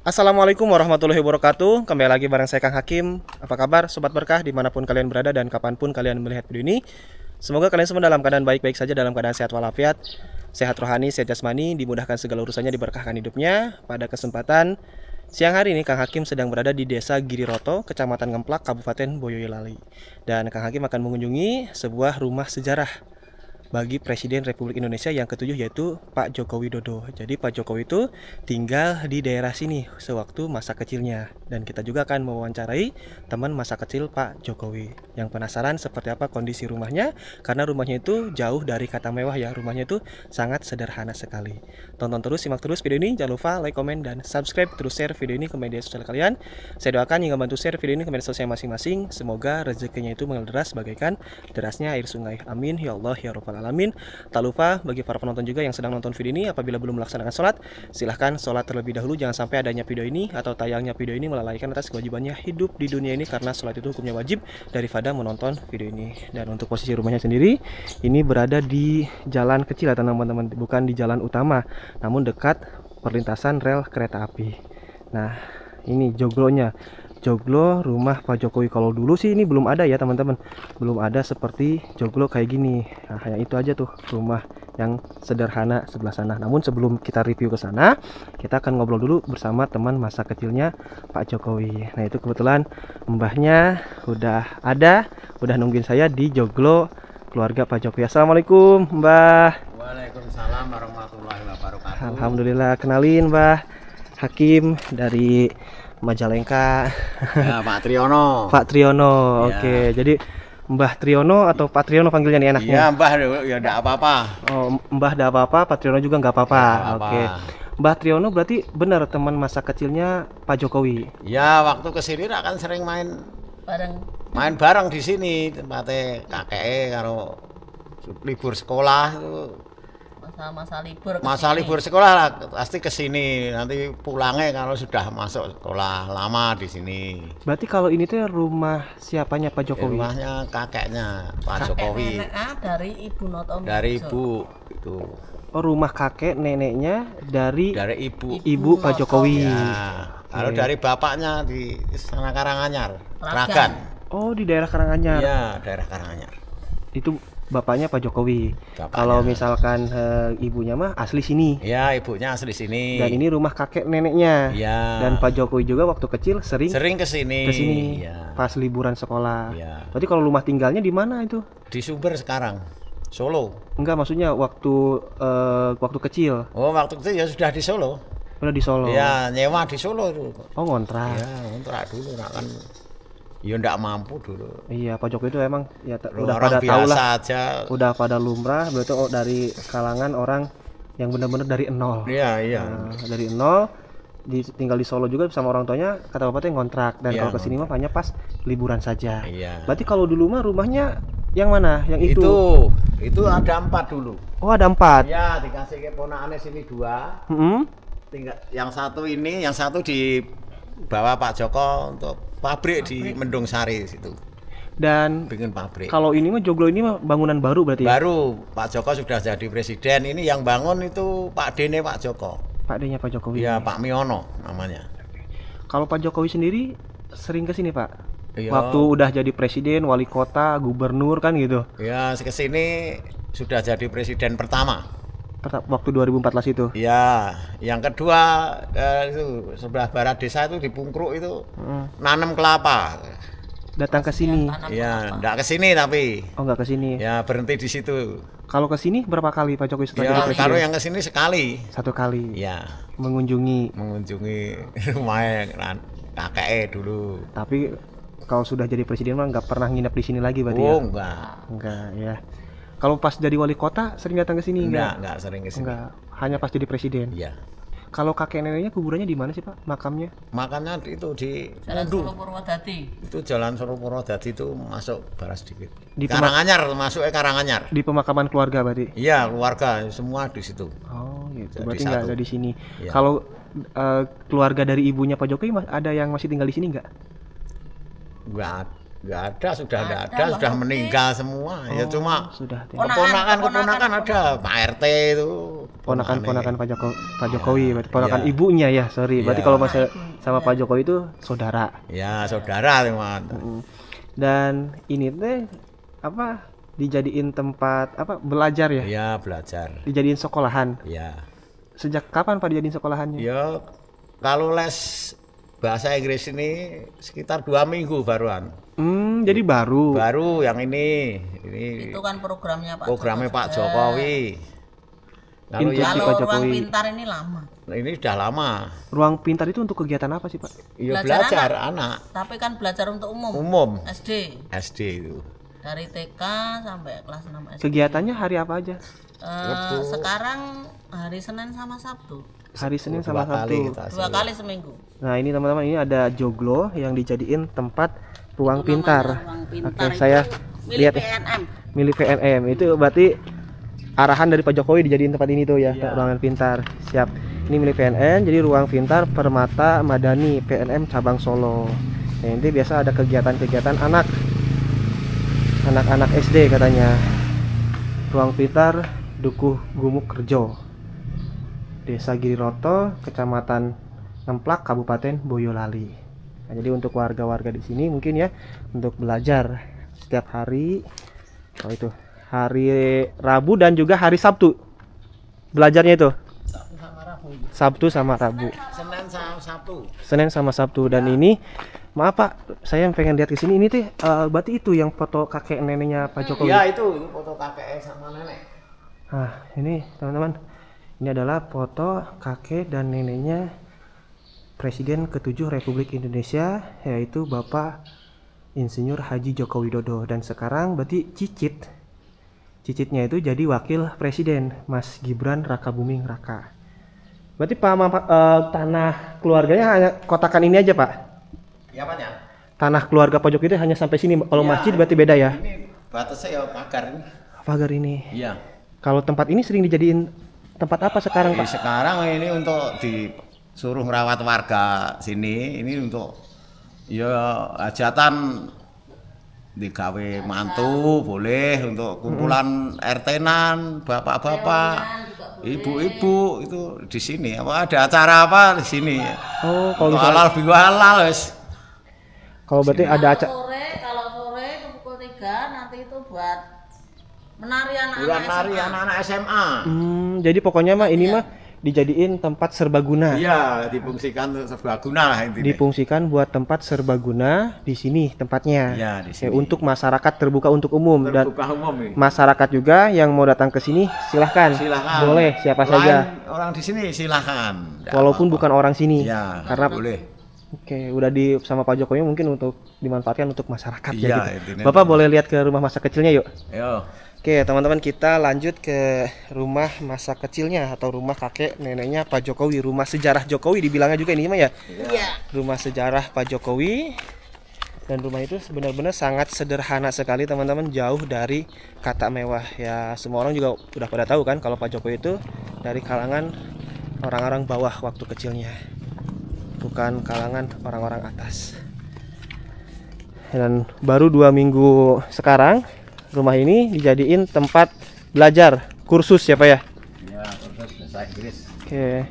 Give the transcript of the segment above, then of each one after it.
Assalamualaikum warahmatullahi wabarakatuh. Kembali lagi bareng saya Kang Hakim. Apa kabar Sobat Berkah dimanapun kalian berada dan kapanpun kalian melihat video ini. Semoga kalian semua dalam keadaan baik-baik saja, dalam keadaan sehat walafiat, sehat rohani, sehat jasmani, dimudahkan segala urusannya, diberkahkan hidupnya. Pada kesempatan siang hari ini Kang Hakim sedang berada di Desa Giriroto, Kecamatan Ngemplak, Kabupaten Boyolali. Dan Kang Hakim akan mengunjungi sebuah rumah sejarah bagi Presiden Republik Indonesia yang ketujuh, yaitu Pak Joko Widodo. Jadi Pak Jokowi itu tinggal di daerah sini sewaktu masa kecilnya. Dan kita juga akan mewawancarai teman masa kecil Pak Jokowi yang penasaran seperti apa kondisi rumahnya, karena rumahnya itu jauh dari kata mewah ya. Rumahnya itu sangat sederhana sekali. Tonton terus, simak terus video ini. Jangan lupa like, komen, dan subscribe. Terus share video ini ke media sosial kalian. Saya doakan hingga bantu share video ini ke media sosial masing-masing. Semoga rezekinya itu mengalir deras bagaikan derasnya air sungai. Amin ya Allah ya Rabbal alamin. Tak lupa bagi para penonton juga yang sedang nonton video ini, apabila belum melaksanakan sholat, silahkan sholat terlebih dahulu. Jangan sampai adanya video ini atau tayangnya video ini melalaikan atas kewajibannya hidup di dunia ini, karena sholat itu hukumnya wajib daripada menonton video ini. Dan untuk posisi rumahnya sendiri, ini berada di jalan kecil ya teman-teman, bukan di jalan utama, namun dekat perlintasan rel kereta api. Nah, ini joglonya, joglo rumah Pak Jokowi. Kalau dulu sih ini belum ada ya teman-teman, belum ada seperti joglo kayak gini. Nah, hanya itu aja tuh rumah yang sederhana sebelah sana. Namun sebelum kita review ke sana, kita akan ngobrol dulu bersama teman masa kecilnya Pak Jokowi. Nah, itu kebetulan mbahnya udah ada, udah nungguin saya di joglo keluarga Pak Jokowi. Assalamualaikum Mbah. Waalaikumsalam warahmatullahi wabarakatuh. Alhamdulillah, kenalin Mbah Hakim dari Majalengka. Ya, Pak Triyono. Pak Triyono. Ya. Oke, jadi Mbah Triyono atau Pak Triyono panggilnya nih enaknya? Iya, Mbah, ya enggak apa-apa. Oh, Mbah enggak apa-apa, Pak Triyono juga enggak apa-apa. Nggak apa-apa. Oke. Mbah Triyono berarti benar teman masa kecilnya Pak Jokowi. Ya, waktu kesini akan sering main bareng di sini, tempatnya kakeknya karo libur sekolah itu. Masa libur sekolah lah, pasti kesini. Nanti pulangnya kalau sudah masuk sekolah lama di sini. Berarti kalau ini tuh rumah siapanya Pak Jokowi? Rumahnya kakeknya Pak Jokowi. Dari Ibu Noto. Dari Ibu itu. Oh, rumah kakek neneknya dari Ibu. Ibu Pak Jokowi. Ya. Kalau dari bapaknya di sana Karanganyar, Ragan. Oh, di daerah Karanganyar. Iya, daerah Karanganyar. Itu bapaknya Pak Jokowi. Bapaknya. Kalau misalkan ibunya mah asli sini. Ya, ibunya asli sini. Dan ini rumah kakek neneknya. Ya. Dan Pak Jokowi juga waktu kecil sering ke sini. Ya. Pas liburan sekolah. Ya. Berarti kalau rumah tinggalnya di mana itu? Di Sumber sekarang, Solo. Enggak, maksudnya waktu kecil. Oh, waktu itu ya sudah di Solo. Udah di Solo. Ya, nyewa di Solo itu. Oh, ngontrak. Ya, ngontrak dulu, nah kan. Ya ndak mampu dulu. Iya, Pak Jokowi itu emang ya udah Orang pada tahu lah. aja. Udah pada lumrah, berarti dari kalangan orang yang benar-benar dari nol. Iya, iya. Nah, dari nol tinggal di Solo juga sama orang tuanya, kata bapaknya ngontrak. Dan Iya, kalau kesini mah hanya pas liburan saja. Iya. Berarti kalau dulu mah rumahnya yang mana? Yang itu? Itu ada 4 dulu. Oh, ada 4. Ya, dikasih ke ponakannya sini 2. Tinggal yang satu ini, yang satu dibawa Pak Joko untuk pabrik di Mendung Sari situ. Dan Bikin pabrik. kalau ini mah joglo ini mah bangunan baru berarti ya? Baru Pak Joko sudah jadi presiden. Ini yang bangun itu Pak Dene Pak Joko. Pak D-nya Pak Jokowi. Iya, Pak Miono namanya. Kalau Pak Jokowi sendiri sering ke sini, Pak? Iya. Waktu udah jadi presiden, wali kota, gubernur kan gitu. Ya, kesini sudah jadi presiden pertama. Waktu 2014 itu. Ya, yang kedua itu sebelah barat desa itu di Pungkruk itu nanam kelapa. Datang ke sini. Ya, enggak ke sini tapi. Oh, nggak ke sini. Ya, berhenti di situ. Kalau ke sini berapa kali Pak Jokowi setelah Ya, jadi presiden? kalau yang ke sini sekali. 1 kali. Ya, Mengunjungi. rumahnya kakeknya dulu. Tapi kalau sudah jadi presiden mah nggak pernah nginep di sini lagi berarti ya? Oh, enggak. Enggak ya. Kalau pas jadi wali kota sering datang ke sini Enggak sering ke sini. Enggak, hanya pas jadi presiden. Iya. Kalau kakek neneknya kuburannya di mana sih Pak? Makamnya? Makannya itu di Jalan Mundu. Solo Purwodadi. Itu jalan Solo Purwodadi itu masuk barat sedikit. Di Karanganyar, masuknya Karanganyar. Di pemakaman keluarga berarti? Iya, keluarga semua di situ. Oh gitu, Jadi berarti nggak satu. ada di sini. Iya. Kalau keluarga dari ibunya Pak Jokowi ada yang masih tinggal di sini nggak? Enggak Nggak ada, sudah nggak Ada, ada, sudah maksudnya. meninggal semua. Ya cuma Sudah. keponakan ada, Pak RT itu. Ponakan Pak Jokowi, berarti ponakan Iya. ibunya ya, sorry. Berarti Iya. kalau masih sama Pak Jokowi itu saudara. Ya, saudara teman. Dan ini teh apa dijadiin tempat apa belajar ya? Ya, belajar. Dijadiin sekolahan. Ya. Sejak kapan Pak dijadiin sekolahannya? Ya, kalau les bahasa Inggris ini sekitar 2 minggu baruan. Jadi baru. Baru yang ini Itu kan programnya Pak programnya Joko Pak juga. Jokowi. Kalau Instruksi yang Kalau Pak ruang Jokowi. pintar ini lama. ini sudah lama. Ruang pintar itu untuk kegiatan apa sih Pak? Ya Belajar belajar anak. Tapi kan belajar untuk umum. Umum SD. itu. Dari TK sampai kelas 6 SD. Kegiatannya hari apa aja? Sekarang hari Senin sama Sabtu. Hari Senin Dua sama kali Sabtu. kita 2 kali seminggu. Nah ini teman-teman, ini ada joglo yang dijadiin tempat ruang pintar. Ruang Oke, pintar saya itu lihat milik PNM. milik PNM. Itu berarti arahan dari Pak Jokowi dijadiin tempat ini tuh ya, ruangan pintar. Siap. Ini milik PNM, jadi ruang pintar Permata Madani PNM cabang Solo. Nah, ini biasa ada kegiatan-kegiatan anak-anak SD katanya. Ruang pintar Dukuh Gumuk Kerjo, Desa Giriroto, Kecamatan Nemplak, Kabupaten Boyolali. Nah, jadi untuk warga-warga di sini mungkin ya untuk belajar setiap hari. Oh itu hari Rabu dan juga hari Sabtu. Belajarnya itu Sabtu sama Rabu. Senin sama Sabtu. Senin sama Sabtu. Dan ini maaf Pak, saya pengen lihat ke sini. Ini tuh berarti itu yang foto kakek neneknya Pak Jokowi. Ya itu foto kakek sama nenek. Nah, ini teman-teman. Ini adalah foto kakek dan neneknya Presiden ke-7 Republik Indonesia, yaitu Bapak Insinyur Haji Joko Widodo. Dan sekarang berarti cicitnya itu jadi wakil presiden, Mas Gibran Rakabuming Raka. Berarti tanah keluarganya hanya kotakan ini aja Pak? Ya apanya? Tanah keluarga Pak Jokowi itu hanya sampai sini. Kalau Ya, masjid berarti beda ya? Ini batasnya ya pagar ini. Pagar ini. Iya. Kalau tempat ini sering dijadiin tempat apa sekarang Pak? Sekarang ini untuk disuruh merawat warga sini, ini untuk ya hajatan digawe mantu boleh, untuk kumpulan RT-nan, bapak-bapak, ibu-ibu itu di sini. Apa ada acara apa di sini? Oh, kalau Untuk misalnya, halal bihalal wes. kalau berarti ada acara. Kalau sore ke pukul 3 nanti itu buat menari Bulan anak-anak nari SMA. anak-anak SMA. Jadi pokoknya mah ini mah dijadiin tempat serbaguna. Iya, difungsikan untuk serbaguna lah intinya. Difungsikan buat tempat serbaguna di sini tempatnya. Iya, di Ya, sini. untuk masyarakat terbuka untuk umum dan Terbuka umum ini. masyarakat juga yang mau datang ke sini silahkan. Silahkan. Boleh siapa Lain saja. orang di sini silahkan. Nggak Walaupun apa-apa. bukan orang sini. Iya, Karena boleh. Oke, udah sama Pak Jokowi mungkin untuk dimanfaatkan untuk masyarakat Iya, ya gitu. intinya. Bapak boleh lihat ke rumah masa kecilnya yuk. Ayo. Oke, teman-teman, kita lanjut ke rumah masa kecilnya atau rumah kakek neneknya Pak Jokowi, rumah sejarah Jokowi dibilangnya juga ini mah ya. Iya. Rumah sejarah Pak Jokowi. Dan rumah itu benar-benar sangat sederhana sekali teman-teman, jauh dari kata mewah. Ya, semua orang juga udah pada tahu kan kalau Pak Jokowi itu dari kalangan orang-orang bawah waktu kecilnya. Bukan kalangan orang-orang atas. Dan baru 2 minggu sekarang rumah ini dijadiin tempat belajar kursus ya Pak ya. Ya, terus bahasa Inggris. Oke.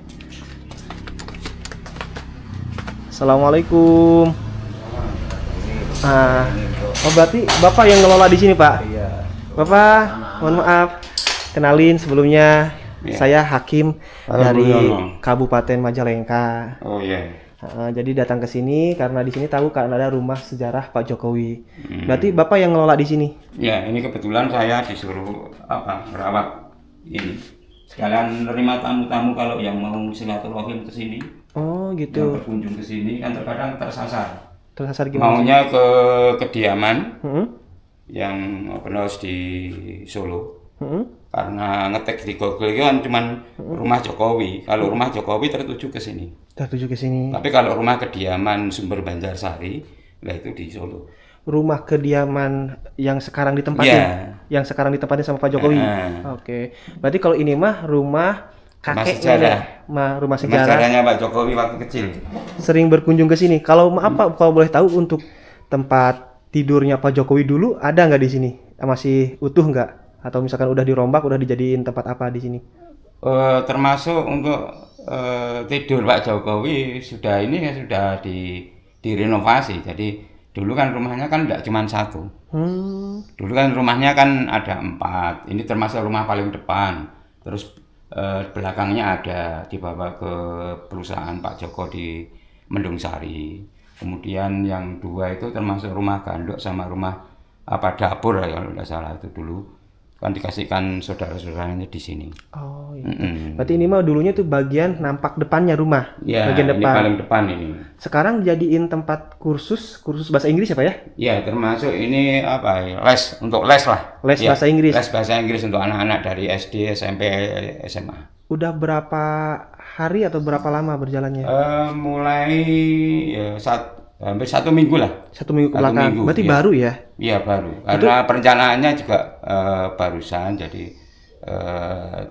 Assalamualaikum. Oh berarti Bapak yang ngelola di sini Pak? Iya. Bapak, mohon maaf. Kenalin sebelumnya, Ya. saya Hakim dari Alhamdulillah. Kabupaten Majalengka. Oh iya. Jadi datang ke sini karena di sini tahu kan ada rumah sejarah Pak Jokowi. Berarti Bapak yang ngelola di sini? Ya, ini kebetulan saya disuruh merawat ini. Sekalian nerima tamu-tamu kalau yang mau silaturahim ke sini, Oh yang gitu. berkunjung ke sini kan terkadang tersasar. Tersasar gimana? Maunya ke kediaman Hmm? yang penulis di Solo. Hmm? Karena ngetek di Google itu kan cuman rumah Jokowi. Kalau rumah Jokowi tertuju ke sini. Tertuju ke sini. Tapi kalau rumah kediaman Sumber Banjarsari, lah itu di Solo. Rumah kediaman yang sekarang ditempatin, Iya. yang sekarang ditempatin sama Pak Jokowi. Oke, berarti kalau ini mah rumah kakek sejarah. nenek, rumah sejarah. Masalahnya Pak Jokowi waktu kecil. Sering berkunjung ke sini. Kalau kalau boleh tahu untuk tempat tidurnya Pak Jokowi dulu ada nggak di sini? Masih utuh nggak? Atau misalkan udah dirombak, udah dijadiin tempat apa di sini? Termasuk untuk tidur Pak Jokowi sudah direnovasi. Jadi dulu kan rumahnya kan tidak cuma satu. Dulu kan rumahnya kan ada 4. Ini termasuk rumah paling depan. Terus belakangnya ada dibawa ke perusahaan Pak Joko di Mendung Sari. Kemudian yang 2 itu termasuk rumah gandok sama rumah dapur ya, kalau tidak salah itu dulu kan dikasihkan saudara-saudaranya di sini. Oh iya. Berarti ini mah dulunya tuh bagian nampak depannya rumah, ya, bagian depan. Ini paling depan ini. Sekarang jadiin tempat kursus bahasa Inggris ya Pak ya? Ya, termasuk ini les untuk les lah. Les ya, bahasa Inggris. Les bahasa Inggris untuk anak-anak dari SD, SMP, SMA. Udah berapa hari atau berapa lama berjalannya? Mulai hampir 1 minggu lah. 1 minggu ke belakang. Berarti ya. baru ya? Iya baru. Karena perencanaannya juga barusan, jadi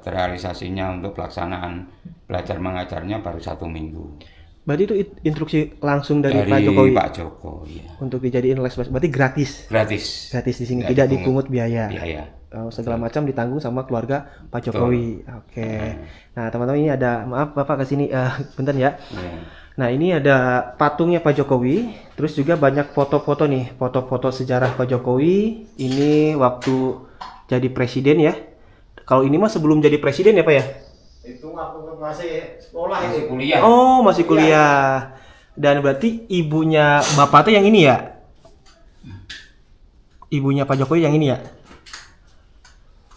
terrealisasinya untuk pelaksanaan belajar mengajarnya baru 1 minggu. Berarti itu instruksi langsung dari Pak Jokowi. Pak Jokowi. Ya. Untuk dijadiin les bahasa. Berarti gratis. Gratis. Gratis di sini, Nggak tidak dipungut biaya. Biaya. Segala macam ditanggung sama keluarga Pak Jokowi. Oke. Nah teman-teman ini ada, maaf Bapak kesini, bentar ya. Nah ini ada patungnya Pak Jokowi, terus juga banyak foto-foto nih, foto-foto sejarah Pak Jokowi. Ini waktu jadi presiden ya. Kalau ini mah sebelum jadi presiden ya Pak ya? Itu waktu masih sekolah Masih itu. kuliah. Oh masih kuliah. Dan berarti ibunya Bapak tuh yang ini ya? Ibunya Pak Jokowi yang ini ya?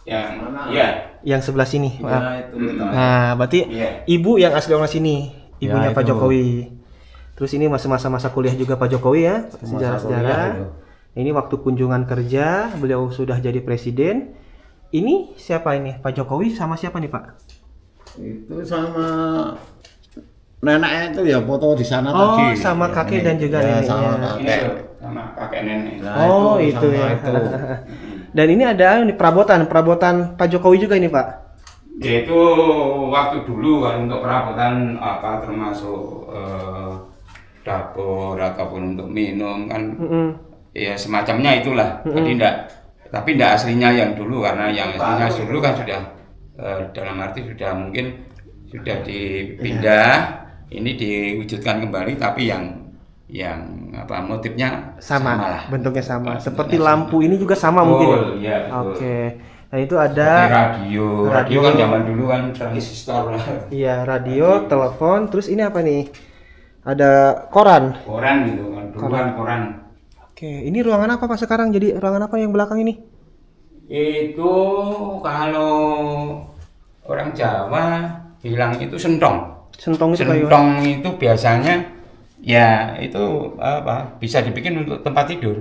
Yang iya. Yang sebelah sini. Maaf. Nah, itu. Nah berarti ibu yang asli orang sini. Ibunya Ya, Pak itu. Jokowi. Terus ini masa-masa kuliah juga Pak Jokowi ya, sejarah-sejarah. Ini waktu kunjungan kerja, beliau sudah jadi presiden. Ini siapa ini? Pak Jokowi sama siapa nih Pak? Itu sama neneknya itu ya foto di sana Oh, tadi. sama kakek dan juga ya, neneknya. sama Ini kakek. tuh, sama kakek nenek. Nah, Oh, itu sama ya. itu. Dan ini ada ini perabotan Pak Jokowi juga ini Pak. Yaitu waktu dulu kalau untuk perabotan termasuk dapur ataupun untuk minum kan ya semacamnya itulah. Jadi tapi tidak aslinya yang dulu, karena yang aslinya dulu kan sudah dalam arti sudah mungkin sudah dipindah, ini diwujudkan kembali tapi yang motifnya Sama lah. bentuknya sama. Bentuknya Seperti sama. lampu ini juga sama mungkin. Ya, betul. Oke. Nah itu ada Radio kan zaman dulu kan transistor lah. Iya, radio, telepon, terus ini apa nih? Ada koran. Koran gitu kan, dulu kan koran. Oke, ini ruangan apa Pak sekarang? Jadi ruangan apa yang belakang ini? Itu kalau orang Jawa bilang itu sentong. Sentong itu kayu. Sentong itu biasanya ya itu bisa dibikin untuk tempat tidur.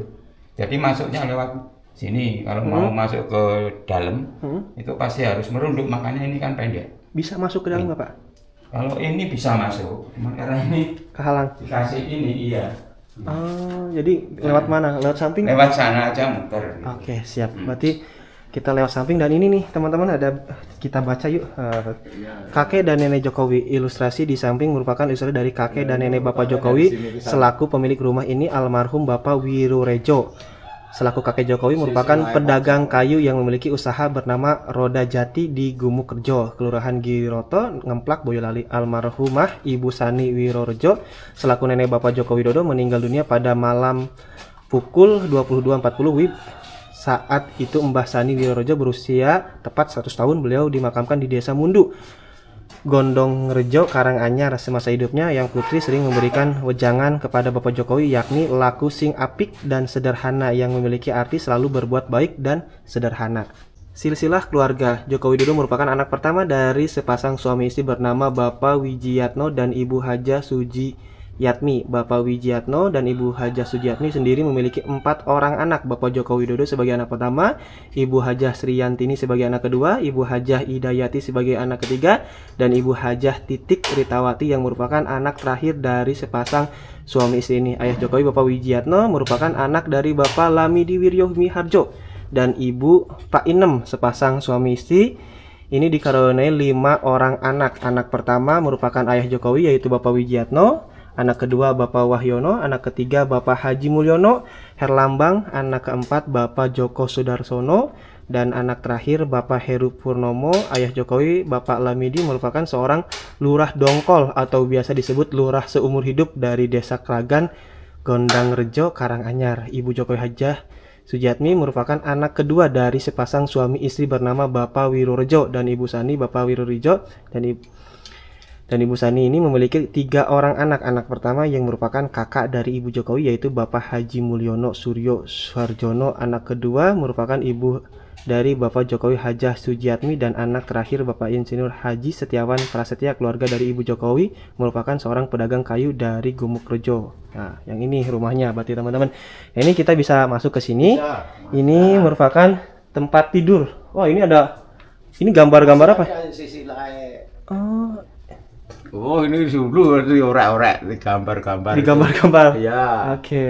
Jadi masuknya lewat sini. Kalau mau masuk ke dalam itu pasti harus merunduk, makanya ini kan pendek. Bisa masuk ke dalam nggak Pak? Kalau ini bisa masuk, cuma karena ini Kehalang. dikasih ini iya. Oh, jadi lewat mana? Lewat samping? Lewat sana aja muter. Oke, siap. Berarti kita lewat samping, dan ini nih teman-teman ada, kita baca yuk. Kakek dan nenek Jokowi. Ilustrasi di samping merupakan ilustrasi dari kakek dan nenek Bapak Jokowi selaku pemilik rumah ini, almarhum Bapak Wirorejo. Selaku kakek Jokowi merupakan pedagang kayu yang memiliki usaha bernama Roda Jati di Gumukerjo, Kelurahan Giroto, Ngemplak, Boyolali. Almarhumah Ibu Sani Wirorejo selaku nenek Bapak Joko Widodo meninggal dunia pada malam pukul 22.40 WIB. Saat itu Mbah Sani Wirorejo berusia tepat 100 tahun. Beliau dimakamkan di Desa Mundu, Gondong Rejo, Karanganyar. Semasa hidupnya yang putri sering memberikan wejangan kepada Bapak Jokowi, yakni laku sing apik dan sederhana, yang memiliki arti selalu berbuat baik dan sederhana. Silsilah keluarga Joko Widodo merupakan anak pertama dari sepasang suami istri bernama Bapak Wijiyatno dan Ibu Haja Sujiyatmi. Bapak Wijiyatno dan Ibu Haja Sujiyatmi sendiri memiliki 4 orang anak. Bapak Joko Widodo sebagai anak pertama, Ibu Hajah Sriyantini sebagai anak kedua, Ibu Hajah Idayati sebagai anak ketiga, dan Ibu Hajah Titik Ritawati yang merupakan anak terakhir dari sepasang suami istri ini. Ayah Jokowi, Bapak Wijiyatno, merupakan anak dari Bapak Lamidi Wiryo Miharjo dan Ibu Pak Inem, sepasang suami istri. Ini dikaruniai 5 orang anak. Anak pertama merupakan ayah Jokowi, yaitu Bapak Wijiyatno. anak kedua Bapak Wahyono, anak ketiga Bapak Haji Mulyono Herlambang, anak keempat Bapak Joko Sudarsono, dan anak terakhir Bapak Heru Purnomo, ayah Jokowi. Bapak Lamidi merupakan seorang lurah dongkol atau biasa disebut lurah seumur hidup dari Desa Kragan, Gondang Rejo, Karanganyar. Ibu Jokowi Hajah Sujiatmi merupakan anak kedua dari sepasang suami istri bernama Bapak Wirorejo dan Ibu Sani. Bapak Wirorejo dan Ibu Sani ini memiliki 3 orang anak. Anak pertama yang merupakan kakak dari Ibu Jokowi yaitu Bapak Haji Mulyono Suryo Suharjono. Anak kedua merupakan ibu dari Bapak Jokowi Hajah Sujiatmi, dan anak terakhir Bapak Insinyur Haji Setiawan Prasetya, keluarga dari Ibu Jokowi, merupakan seorang pedagang kayu dari Gumuk Rejo. Nah, yang ini rumahnya berarti teman-teman. Ini kita bisa masuk ke sini. Ini merupakan tempat tidur. Wah, ini ada gambar-gambar apa? Oh, ini dulu itu orek-orek di gambar-gambar. Di gambar-gambar. Iya. Oke.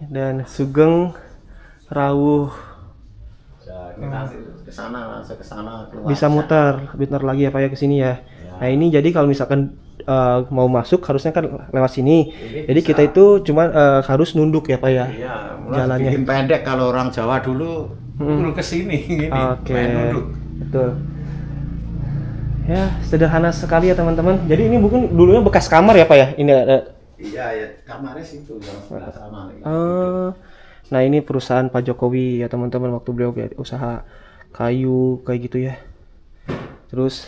Dan Sugeng Rawuh. Ini nanti ke sana, langsung ke sana. Bisa muter lagi ya Pak ya ke sini ya. Nah, ini jadi kalau misalkan mau masuk harusnya kan lewat sini. Jadi kita itu cuma harus nunduk ya Pak ya. Iya, jalannya bikin pendek kalau orang Jawa dulu ke sini gini. Oke. Main nunduk. Betul. Ya, sederhana sekali ya teman-teman. Jadi ini mungkin dulunya bekas kamar ya Pak ya. Ini ada. Iya, ya kamarnya situ yang sebelah sana. Nah, ini perusahaan Pak Jokowi ya teman-teman, waktu beliau usaha kayu kayak gitu ya. Terus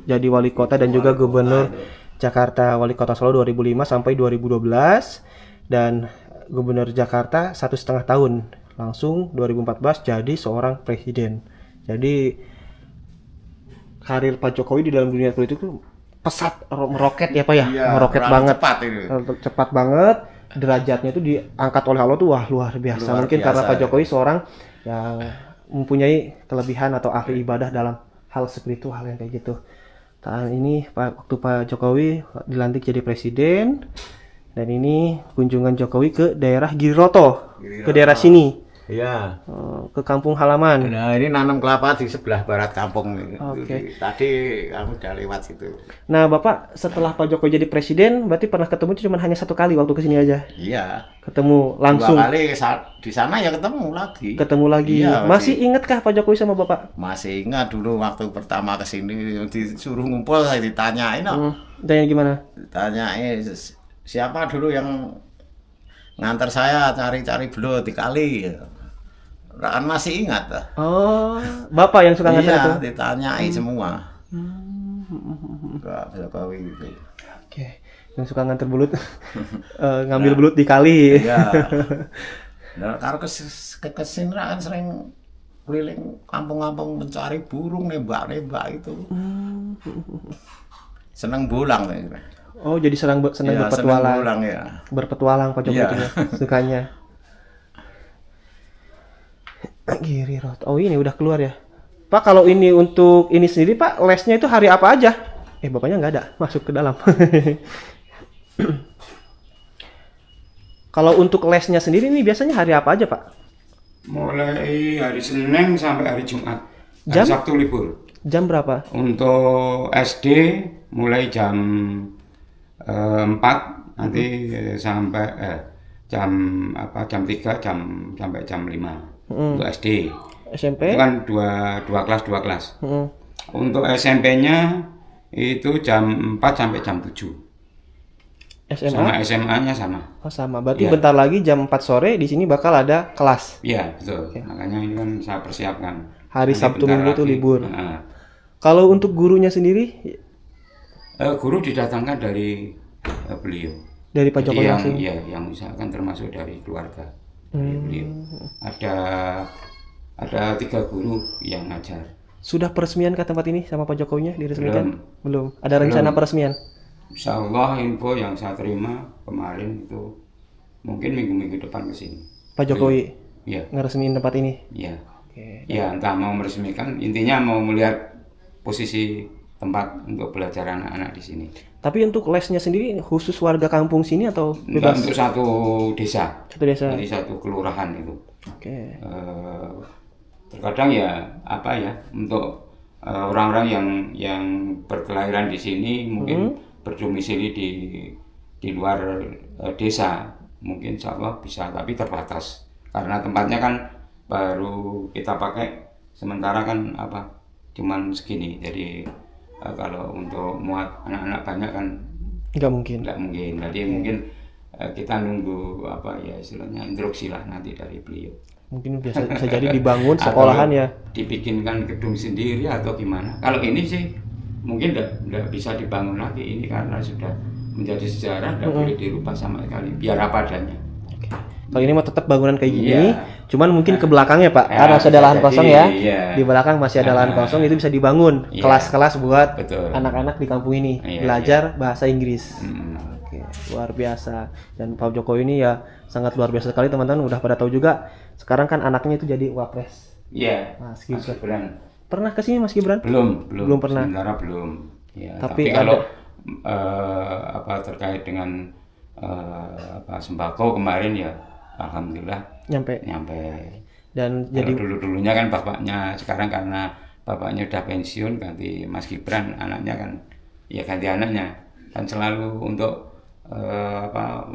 jadi wali kota dan juga gubernur Jakarta, wali kota Solo 2005 sampai 2012, dan gubernur Jakarta 1,5 tahun. Langsung 2014 jadi seorang presiden. Jadi karir Pak Jokowi di dalam dunia politik itu pesat, meroket ya Pak ya. Iya, meroket banget. Cepat ini. Cepat banget. Derajatnya itu diangkat oleh Allah tuh wah luar biasa. Mungkin karena Pak Jokowi seorang yang mempunyai kelebihan atau ahli ibadah dalam hal spiritual yang kayak gitu. Nah, ini waktu Pak Jokowi dilantik jadi presiden, dan ini kunjungan Jokowi ke daerah Giriroto. Ke daerah sini. Iya. Ke kampung halaman. Nah, ini nanam kelapa di sebelah barat kampung. Oke. Tadi kamu udah lewat situ. Nah, Bapak setelah Pak Jokowi jadi presiden, berarti pernah ketemu cuma hanya 1 kali waktu kesini aja? Iya. Ketemu langsung? 2 kali di sana ya ketemu lagi. Ketemu lagi. Iya, masih ingatkah Pak Jokowi sama Bapak? Masih ingat dulu waktu pertama kesini disuruh ngumpul, saya ditanyain. Tanya gimana? Ditanyain siapa dulu yang nganter saya cari-cari belut dikali. Kan masih ingat. Oh, Bapak yang suka nganter itu? Iya, ditanyai semua. Pak Jokowi itu. Oke, yang suka nganter belut, ngambil belut di kali. Iya. Nah, kalau kesini kan sering keliling kampung-kampung mencari burung, nembak-nembak itu. Seneng bolang. Oh, jadi senang ya, berpetualang. Seneng bolang ya. Berpetualang Pak Jokowi Iya. itu ya, sukanya. Giriroto. Oh, ini udah keluar ya. Pak, kalau ini untuk ini sendiri Pak, lesnya itu hari apa aja? Bapaknya nggak ada, masuk ke dalam. Kalau untuk lesnya sendiri ini biasanya hari apa aja Pak? Mulai hari Senin sampai hari Jumat. Jam? Hari Sabtu libur. Jam berapa? Untuk SD mulai jam 4 nanti sampai jam 3 sampai jam 5. Untuk SD. SMP? Itu kan dua kelas. Untuk SMP-nya itu jam 4 sampai jam 7. SMA? Sama SMA-nya sama. Oh, sama. Berarti Ya. bentar lagi jam 4 sore di sini bakal ada kelas. Iya, betul. Makanya ini kan saya persiapkan. Hari Nanti Sabtu bentar Minggu itu lagi. libur. Nah, Kalau untuk gurunya sendiri guru didatangkan dari beliau. dari Pak Jadi Jokowi yang langsung. yang misalkan termasuk dari keluarga dari beliau. Ada 3 guru yang ngajar. Sudah peresmian ke tempat ini sama Pak Jokowinya diresmikan? Belum. Ada Belum. rencana peresmian? Insya Allah info yang saya terima kemarin itu mungkin minggu-minggu depan ke sini. Pak Jokowi Iya, ngeresmiin tempat ini. iya. Oke. Ya entah mau meresmikan, intinya mau melihat posisi tempat untuk belajar anak-anak di sini. Tapi untuk lesnya sendiri khusus warga kampung sini atau Enggak bebas? untuk satu desa, Satu desa. jadi satu kelurahan itu. Oke. Terkadang ya apa ya untuk orang-orang yang berkelahiran di sini mungkin berdomisili di luar desa mungkin insya Allah bisa, tapi terbatas karena tempatnya kan baru kita pakai sementara kan cuman segini, jadi kalau untuk muat anak-anak banyak kan nggak mungkin. Jadi mungkin kita nunggu istilahnya instruksi lah nanti dari beliau. Mungkin bisa jadi dibangun sekolahan ya, dibikinkan gedung sendiri atau gimana. Kalau ini sih mungkin nggak bisa dibangun lagi, ini karena sudah menjadi sejarah, nggak boleh dirubah sama sekali, biar apa adanya. Kalau ini mau tetap bangunan kayak gini, cuman mungkin ke belakangnya Pak, masih ada lahan kosong ya. Di belakang masih ada lahan kosong, itu bisa dibangun kelas-kelas buat anak-anak di kampung ini belajar bahasa Inggris. Oke, luar biasa. Dan Pak Jokowi ini ya sangat luar biasa sekali teman-teman. Udah pada tahu juga, sekarang kan anaknya itu jadi wapres. Iya. Mas Gibran. Gibran. Pernah kesini Mas Gibran? Belum pernah. Sementara belum. Ya, tapi kalau terkait dengan sembako kemarin ya alhamdulillah nyampe. Dan jadi dulunya kan bapaknya, sekarang karena bapaknya udah pensiun ganti Mas Gibran, anaknya kan ya ganti anaknya. Kan selalu untuk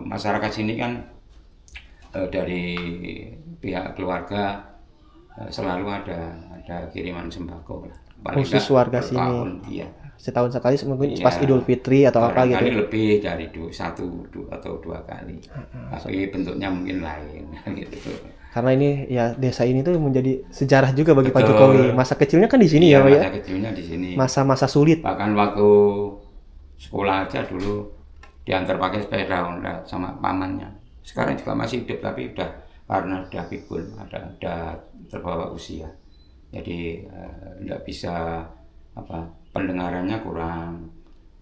masyarakat sini kan dari pihak keluarga selalu ada kiriman sembako lah. Khusus warga sini. Iya. Setahun sekali mungkin pas Idul Fitri atau apa gitu. Kali lebih dari satu atau dua kali. Tapi bentuknya mungkin lain gitu. Karena ini ya desa ini tuh menjadi sejarah juga bagi Pak Jokowi. Masa kecilnya kan di sini ya Pak ya. Masa kecilnya di sini. Masa-masa sulit. Bahkan waktu sekolah aja dulu diantar pakai sepeda Honda sama pamannya. Sekarang juga masih hidup tapi karena udah pikul, ada terbawa usia. Jadi nggak bisa pendengarannya kurang,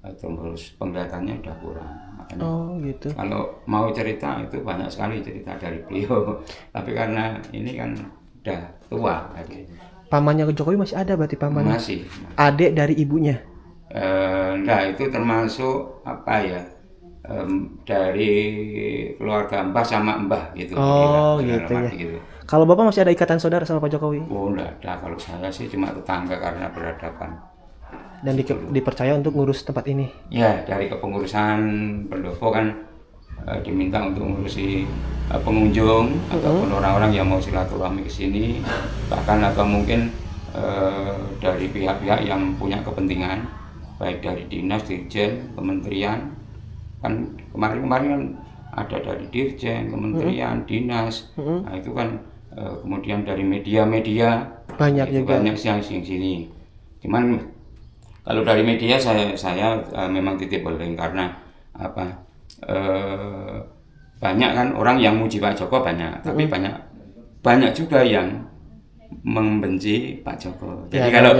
terus penglihatannya udah kurang. Makanya gitu. Kalau mau cerita itu banyak sekali cerita dari beliau. Tapi karena ini kan udah tua. Pamannya Jokowi masih ada berarti pamannya? Masih. Adik dari ibunya? Itu termasuk dari keluarga mbah sama mbah gitu. Gitu ya. Gitu. Kalau Bapak masih ada ikatan saudara sama Pak Jokowi? Oh, enggak ada. Kalau saya sih cuma tetangga karena berhadapan. Dan dipercaya untuk ngurus tempat ini? Ya, dari kepengurusan pendopo kan diminta untuk ngurusi pengunjung ataupun orang-orang yang mau silaturahmi ke sini, bahkan atau mungkin dari pihak-pihak yang punya kepentingan, baik dari dinas, dirjen, kementerian. Kan kemarin kan ada dari dirjen, kementerian, dinas. Nah, itu kan kemudian dari media-media banyak juga. Banyak yang sini. Cuman kalau dari media saya memang titip beling karena banyak kan orang yang muji Pak Joko banyak, tapi banyak juga yang membenci Pak Joko. Jadi kalau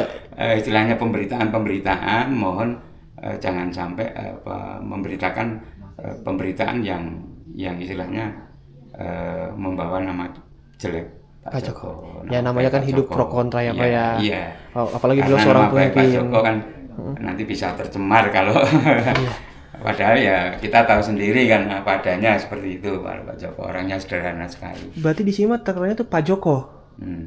istilahnya pemberitaan mohon jangan sampai memberitakan pemberitaan yang istilahnya membawa nama jelek Pak Joko. Ya namanya kan hidup pro kontra ya Pak ya. Iya. Apalagi beliau seorang pemimpin. Pak Joko kan nanti bisa tercemar kalau padahal ya kita tahu sendiri kan apa adanya seperti itu. Pak Joko orangnya sederhana sekali. Berarti di sini terkenalnya tuh Pak Joko.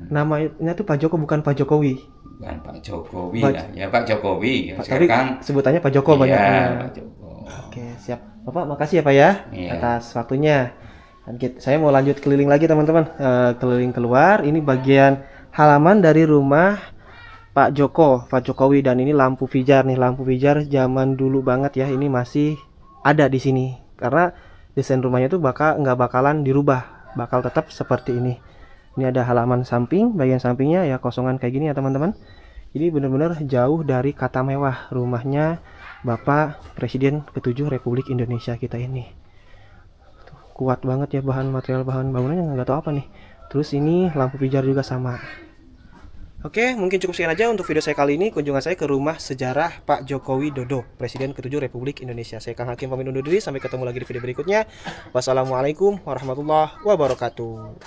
Namanya tuh Pak Joko bukan Pak Jokowi. Bukan Pak Jokowi lah. Ya Pak Jokowi. Tapi sebutannya Pak Joko banyak. Pak Joko. Oke, siap. Bapak makasih ya Pak ya atas waktunya. Dan saya mau lanjut keliling lagi teman-teman, keliling keluar. Ini bagian halaman dari rumah Pak Jokowi, dan ini lampu pijar nih, lampu pijar zaman dulu banget ya. Ini masih ada di sini karena desain rumahnya tuh nggak bakalan dirubah, bakal tetap seperti ini. Ini ada halaman samping, bagian sampingnya ya kosongan kayak gini ya teman-teman. Ini benar-benar jauh dari kata mewah rumahnya Bapak Presiden ke-7 Republik Indonesia kita ini. Kuat banget ya material bahan bangunannya, nggak tahu apa nih. Terus ini lampu pijar juga sama. Oke, mungkin cukup sekian aja untuk video saya kali ini. Kunjungan saya ke rumah sejarah Pak Joko Widodo, Presiden ke-7 Republik Indonesia. Saya Kang Hakim pamit undur diri, sampai ketemu lagi di video berikutnya. Wassalamualaikum warahmatullahi wabarakatuh.